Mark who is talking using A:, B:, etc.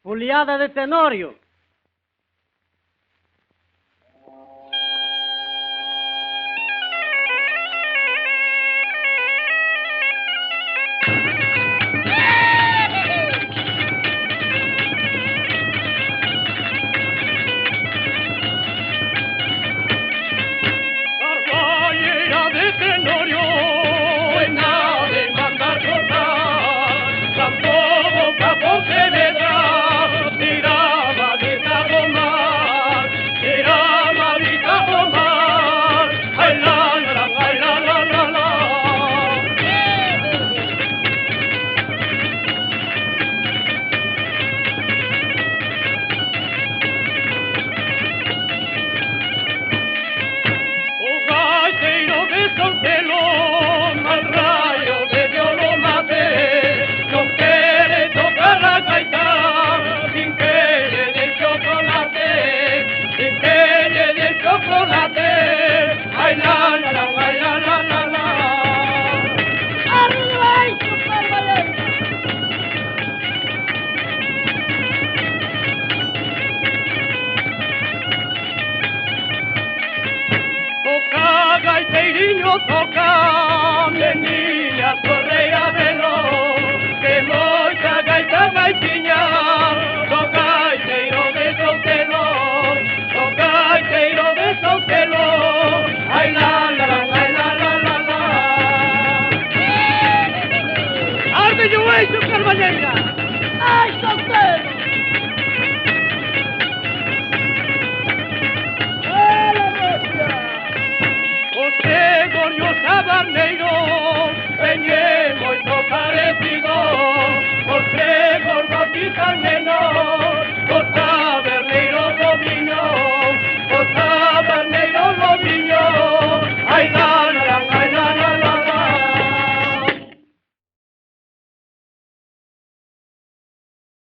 A: Fuliada de Tenorio.
B: Caballera de Tenorio, buena de mandar cortar, tampoco capo se le da, tiraba de Tagomar, ay la la la, ay la la la la. O gaiteiro de Soltelón, al rayo de Dios lo maté, no quiere tocar la gaita, sin que le dé chocolate, sin que le dé chocolate, ay la la la, ay la la la la.
C: ¡Arriba ahí, Super Valencia!
B: Toca, gaiteirinho, toca, menina correia velo, que moita gaita gaitiña, do gaiteiro de Soltelón, do gaiteiro de Soltelón, ai la la la, ai la la la la.
A: ¡Arde yo, Super Valleira!